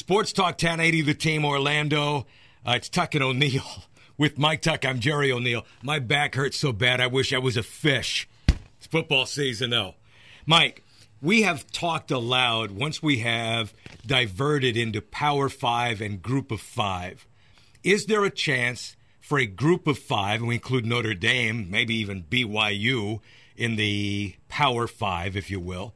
Sports Talk 1080, the team, Orlando. It's Tuck and O'Neill. With Mike Tuck, I'm Jerry O'Neill. My back hurts so bad I wish I was a fish. It's football season, though. Mike, we have talked aloud once we have diverted into Power 5 and Group of 5. Is there a chance for a Group of 5, and we include Notre Dame, maybe even BYU, in the Power 5, if you will?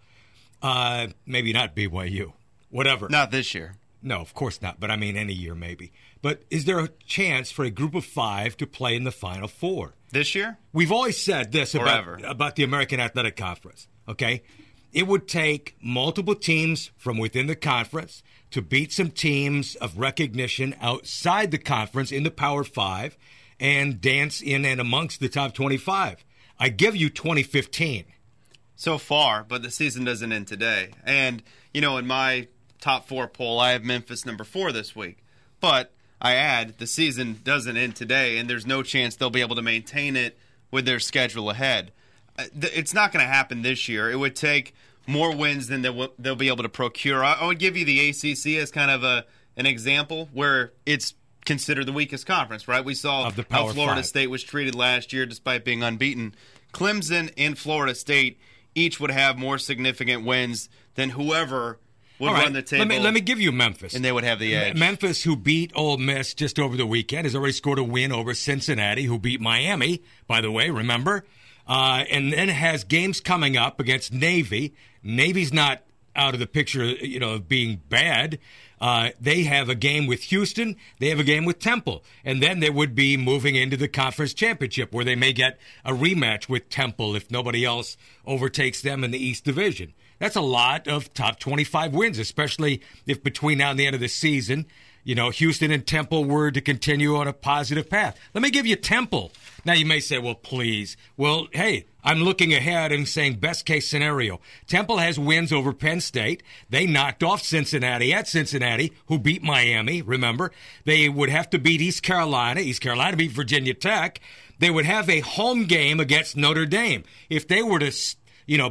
Maybe not BYU. Whatever. Not this year. No, of course not, but I mean any year maybe. But is there a chance for a Group of 5 to play in the Final Four? This year? We've always said this about the American Athletic Conference, okay? It would take multiple teams from within the conference to beat some teams of recognition outside the conference in the Power 5 and dance in and amongst the top 25. I give you 2015. So far, but the season doesn't end today. And, in my top 4 poll, I have Memphis number 4 this week. But I add, the season doesn't end today, and there's no chance they'll be able to maintain it with their schedule ahead. It's not going to happen this year. It would take more wins than they'll be able to procure. I would give you the ACC as kind of an example where it's considered the weakest conference, right? We saw how Florida State was treated last year despite being unbeaten. Clemson and Florida State each would have more significant wins than whoever would run the table. Let me give you Memphis. And they would have the edge. Memphis, who beat Ole Miss just over the weekend, has already scored a win over Cincinnati, who beat Miami, by the way, remember? And then has games coming up against Navy. Navy's not out of the picture, of being bad. They have a game with Houston. They have a game with Temple. And then they would be moving into the conference championship where they may get a rematch with Temple if nobody else overtakes them in the East Division. That's a lot of top 25 wins, especially if between now and the end of the season, Houston and Temple were to continue on a positive path. Let me give you Temple. Now, you may say, well, please. Well, hey, I'm looking ahead and saying best case scenario. Temple has wins over Penn State. They knocked off Cincinnati at Cincinnati, who beat Miami, remember. They would have to beat East Carolina. East Carolina beat Virginia Tech. They would have a home game against Notre Dame. If they were to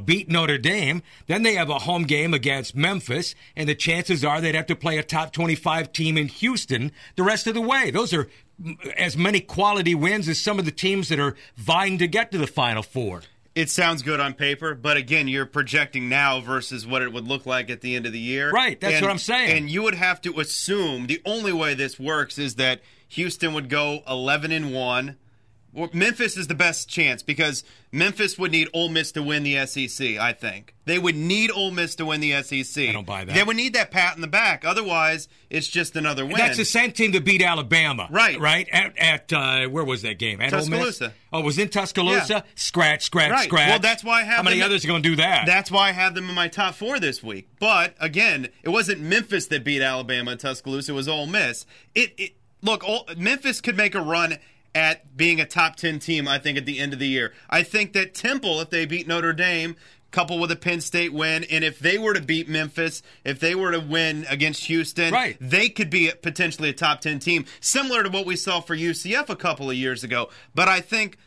beat Notre Dame, then they have a home game against Memphis, and the chances are they'd have to play a top 25 team in Houston the rest of the way. Those are as many quality wins as some of the teams that are vying to get to the Final Four. It sounds good on paper, but again, you're projecting now versus what it would look like at the end of the year. Right, that's what I'm saying. And you would have to assume the only way this works is that Houston would go 11-1. Well, Memphis is the best chance because Memphis would need Ole Miss to win the SEC, I think. They would need Ole Miss to win the SEC. I don't buy that. They would need that pat in the back. Otherwise, it's just another win. That's the same team that beat Alabama. Right. Right? At where was that game? At Tuscaloosa. Ole Miss? Oh, it was in Tuscaloosa? Yeah. Scratch. Right. Well, that's why I have How many others are going to do that? That's why I have them in my top 4 this week. But, again, it wasn't Memphis that beat Alabama in Tuscaloosa. It was Ole Miss. Look, Memphis could make a run at being a top 10 team, I think, at the end of the year. I think that Temple, if they beat Notre Dame, coupled with a Penn State win, and if they were to beat Memphis, if they were to win against Houston, right, they could be potentially a top 10 team, similar to what we saw for UCF a couple of years ago. But I think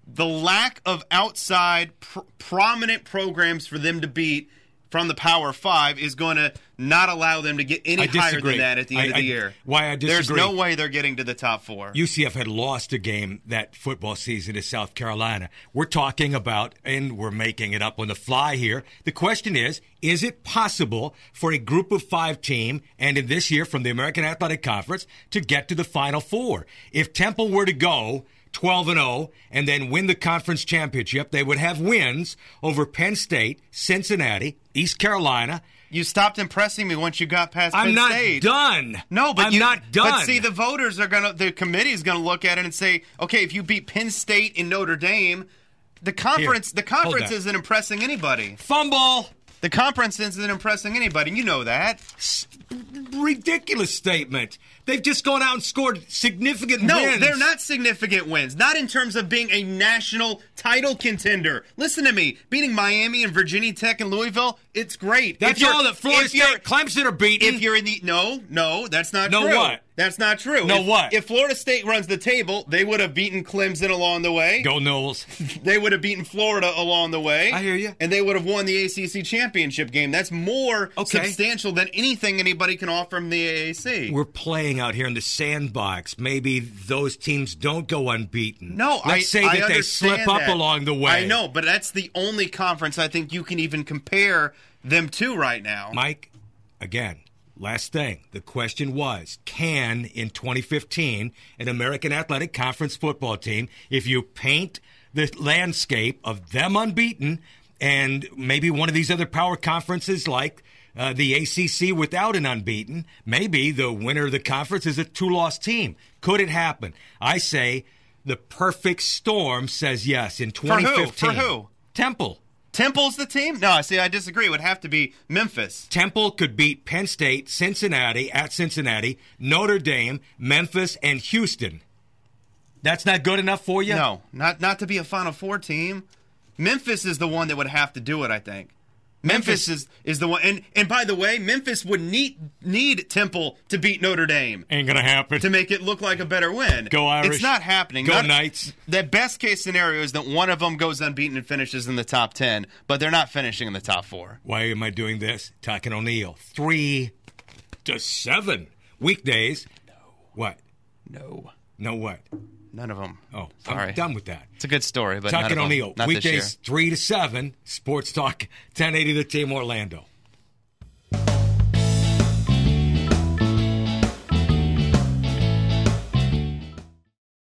the lack of outside prominent programs for them to beat from the Power 5 is going to not allow them to get any higher than that at the end of the year. Why I disagree? There's no way they're getting to the top 4. UCF had lost a game that football season to South Carolina. We're talking about, and we're making it up on the fly here, the question is it possible for a Group of 5 team, and in this year from the American Athletic Conference, to get to the Final Four? If Temple were to go 12-0 and then win the conference championship, they would have wins over Penn State, Cincinnati, East Carolina. You stopped impressing me once you got past Penn State. I'm not done. No, but I'm not done. But see, the voters are the committee is going to look at it and say, okay, if you beat Penn State and Notre Dame, the conference isn't impressing anybody. Fumble. The conference isn't impressing anybody. You know that. Ridiculous statement. They've just gone out and scored significant wins. No, they're not significant wins. Not in terms of being a national title contender. Listen to me. Beating Miami and Virginia Tech and Louisville, it's great. That's all that Florida State, Clemson are beating. If you're in the no, that's not no true. What? That's not true. No what? If Florida State runs the table, they would have beaten Clemson along the way. Go Noles. They would have beaten Florida along the way. I hear you. And they would have won the ACC championship game. That's more substantial than anything anybody can offer from the AAC. We're playing out here in the sandbox. Maybe those teams don't go unbeaten. No, Let's say that they slip up along the way. I know, but that's the only conference I think you can even compare them to right now. Mike, again, last thing. The question was, can, in 2015, an American Athletic Conference football team, if you paint the landscape of them unbeaten and maybe one of these other power conferences like the ACC without an unbeaten, maybe the winner of the conference is a two-loss team. Could it happen? I say the perfect storm says yes in 2015. For who? Temple. Temple's the team? No, see, I disagree. It would have to be Memphis. Temple could beat Penn State, Cincinnati, Notre Dame, Memphis, and Houston. That's not good enough for you? No, not to be a Final Four team. Memphis is the one that would have to do it, I think. Memphis is the one. And by the way, Memphis would need Temple to beat Notre Dame. Ain't going to happen. To make it look like a better win. Go Irish. It's not happening. Go Knights. The best case scenario is that one of them goes unbeaten and finishes in the top 10, but they're not finishing in the top 4. Why am I doing this? Talking O'Neill. 3 to 7. Weekdays. No. What? No. No what? None of them. Oh, sorry. I'm done with that. It's a good story, but Tuck and O'Neill. Not Weekdays 3 to 7. Sports Talk 1080 The Team Orlando.